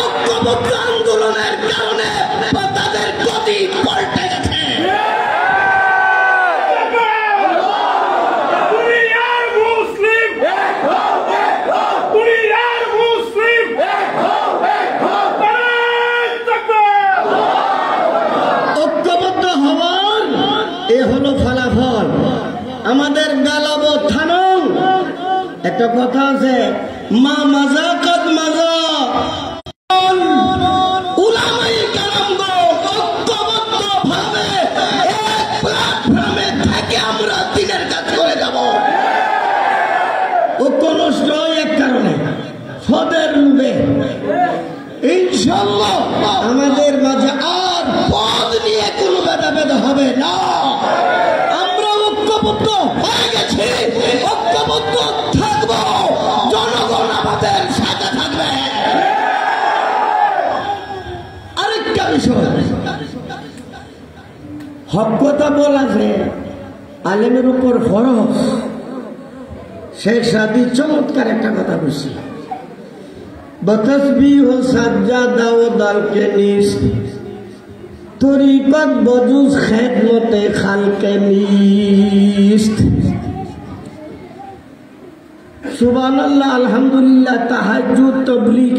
ঐক্যবদ্ধ আন্দোলনের কারণে তাদের গতি পাল্টে গেছে। ঐক্যবদ্ধ হওয়ার এ হলো ফলাফল। আমাদের গালাব থানং একটা কথা আছে, মা মাজা কদ মাজা। উলামায়ে কেরামগণ ঐক্যবদ্ধভাবে এক প্ল্যাটফর্মে থেকে আমরা দিনের কাজ করে যাব। ঐক্য নষ্ট এক কারণে, ফদের লোভে। ইনশাআল্লাহ আমাদের মাঝে আর পদ নিয়ে কোনো ভেদাভেদ হবে না। আমরা ঐক্যবদ্ধ হয়ে গেছি, ঐক্যবদ্ধ থাকবো, জনগণ আমাদের সাথে থাকবে। আরেকটা বিষয়, হক কথা বলাছে আলেমের উপর ফরজ। শেখ সাদি চমৎকার একটা কথা বলছি, বতসবিহ সাজ্জাদা ও দালকে নিস তরিকত বজুজ খেদমতে খালকে নিস্ত। সুবহানাল্লাহ, আলহামদুলিল্লাহ, তাহাজ্জুদ, তাবলীগ,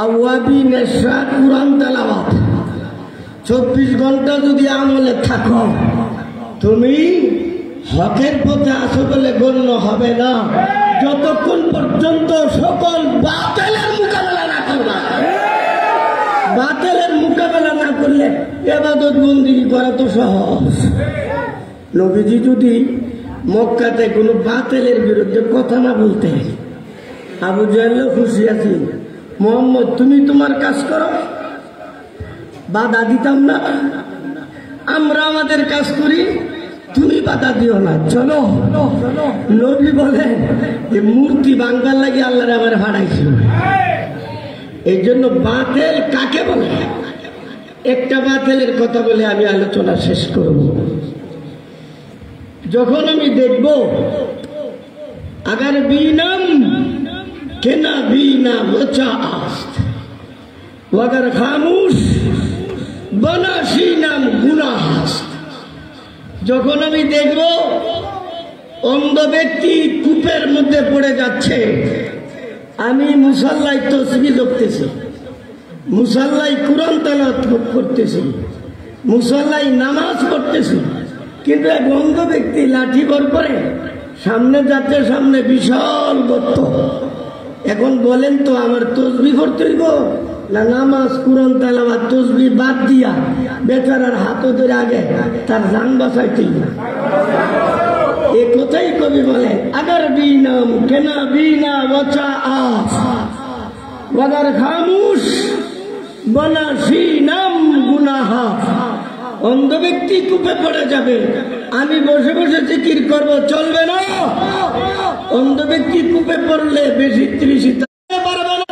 আওয়াবিন, ইশরাক, কুরআন তেলাওয়াত 24 ঘন্টা যদি আমলে থাকো, তুমি হকের পথে আসো বলে গণ্য হবে না যতক্ষণ পর্যন্ত সকল বাতিলের মোকাবেলা না করবা। বাতিলের মোকাবেলা না করলে ইবাদত বন্দেগী করা তো সহজ। নবীজি যদি মক্কাতে কোনো বাতিলের বিরুদ্ধে কথা না বলতে, আবু জাহেল খুশি আছি, মোহাম্মদ তুমি তোমার কাজ করো, বাধা দিতাম না। আমরা আমাদের কাজ করি, তুমি বাধা দিও না, চলো। নবী বলে যে মূর্তি ভাঙবার লাগে আল্লাহর আমার হারাইছিল। এই জন্য বাতিল কাকে বলে, একটা বাতিলের কথা বলে আমি আলোচনা শেষ করব। যখন আমি দেখব আগার বিনাম কেনা বিনা বচা আস্ত ওয়াগার খামুশ বনাশি নাম গুনাহ আস্ত। যখন আমি দেখব অন্ধ ব্যক্তি কূপের মধ্যে পড়ে যাচ্ছে, আমি মুসাল্লায় তসবিহ পড়তেছি, মুসাল্লায় কুরআন তেলাওয়াত করতেছি, মুসাল্লায় নামাজ পড়তেছি, কিন্তু এক অন্ধ ব্যক্তি লাঠি ভর করে সামনে যাচ্ছে, সামনে বিশাল গর্ত। এখন বলেন তো আমার তসবিহ পড়তে হইব না নামাজ কুরআন তেলাওয়াত? তসবিহ বাদ দিয়া বেচারার হাত ধরে আগে তার জান বাঁচাইতেই না। এ কথাই কবি বলে, আগার বিনাম কেনা বিনা বচা আস ওয়াগার খামুশ বনাশি নাম গুনাহা। অন্ধ ব্যক্তি কূপে পড়ে যাবে, আমি বসে বসে জিকির করব, চলবে না। অন্ধ ব্যক্তি কূপে পড়লে বেশি 30 পারবে না।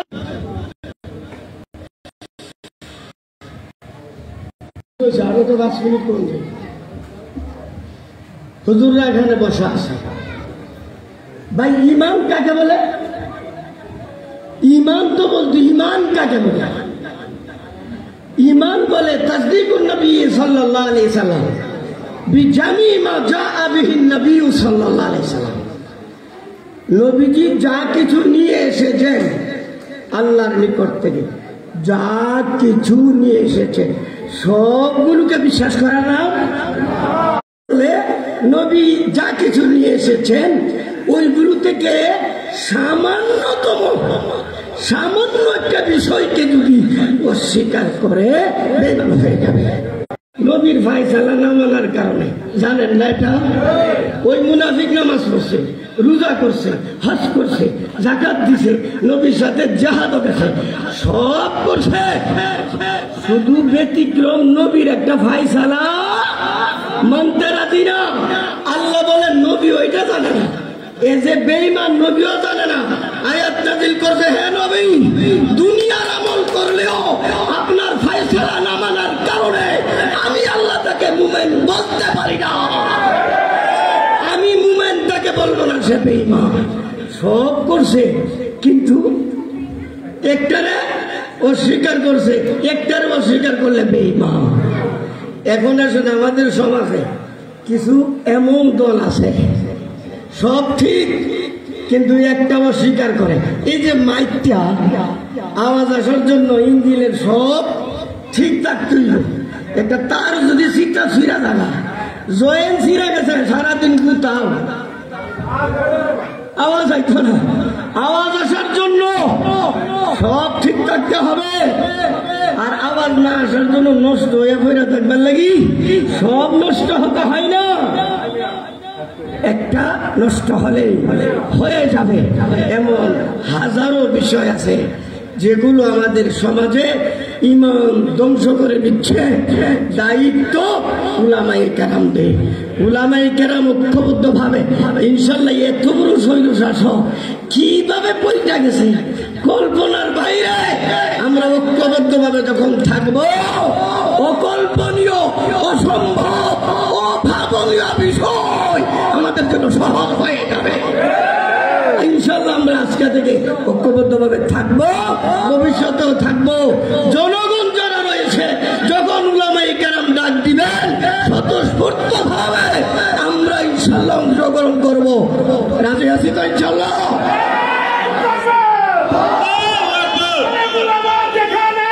আরো তো 10 মিনিট করবে। হুজুররা এখানে বসা আছে। ভাই ইমান কাকে বলে? ইমান তো বলতো, ইমান কাকে বলে? ইমান বলে তাসদীকুন নবী সাল্লাল্লাহু আলাইহি সাল্লাম বিজামি মা জাআ বিহি নবী সাল্লাল্লাহু আলাইহি সাল্লাম। নবীজি যা কিছু নিয়ে এসেছেন আল্লাহর নিকট থেকে, যা কিছু নিয়ে এসেছেন সবগুলোকে বিশ্বাস করা না। নবী যা কিছু নিয়ে এসেছেন ওইগুলো থেকে সামান্য একটা বিষয়কে যদি অস্বীকার করে বেঈমান হয়ে যাবে। নবীর ফায়সালা না মানার কারণে, জানেন না এটা? ওই মুনাফিক নামাজ পড়ছে, রোজা করছে, হজ করছে, যাকাত দিছে, নবীর সাথে জিহাদও গেছে, সব করছে, শুধু ব্যতিক্রম নবীর একটা ফায়সালা মানতে রাজি না। আল্লাহ বলেন নবী ওইটা জানে না। এই যে বেঈমান নবীও জানে না। আয়াত নাযিল করছে, হে নবী, দুনিয়ার আমল করলেও আপনার ফায়সালা না মানার কারণে আমি আল্লাহ তাকে মুমিন বলতে পারি না। আমি মুমিন তাকে বলবো না, সে বেঈমান। সব করছে কিন্তু একটারে অস্বীকার করছে, একটারে অস্বীকার করলে বেঈমান। এখন আসলে আমাদের সমাজে কিছু এমন দল আছে সব ঠিক কিন্তু একটা অস্বীকার করে। এই যে মাইকটা আওয়াজ আসার জন্য ইঞ্জিনের সব ঠিক থাকতেই, একটা তার যদি সিটটা ছিঁড়া থাকা, জয়েন ছিঁড়া গেছে, সারাদিন কোথাও আওয়াজ আইতো না। আওয়াজ আসার জন্য সব ঠিক থাকতে হবে, আর আওয়াজ না আসার জন্য নষ্ট হয়ে পড়ে থাকবার লাগি সব নষ্ট হতে হয় না, একটা নষ্ট হলে হয়ে যাবে। এমন হাজারো বিষয় আছে যেগুলো আমাদের সমাজে ইমান ধ্বংস করে দিচ্ছে। দায়িত্ব উলামায়ে কেরামদের। উলামায়ে কেরাম ঐক্যবদ্ধ ভাবে ইনশাল্লাহ এত বড় শৈল শাসক কিভাবে পরিচয় গেছে কল্পনার বাইরে। আমরা ঐক্যবদ্ধ ভাবে যখন থাকবো, অকল্পনীয়, অসম্ভব, অভাবনীয় বিষয় আমাদের জন্য সহজ হয়ে যাবে ইনশাল্লাহ। আমরা আজকে থেকে ঐক্যবদ্ধ ভাবে থাকবো, ভবিষ্যতেও থাকবো। জনগণ যারা রয়েছে যখন উলামায়ে কেরাম ডাক দিবেন স্বতঃস্ফূর্ত ভাবে আমরা ইনশাল্লাহ অংশগ্রহণ করবো। রাজি আছি তো ইনশাল্লাহ? যেখানে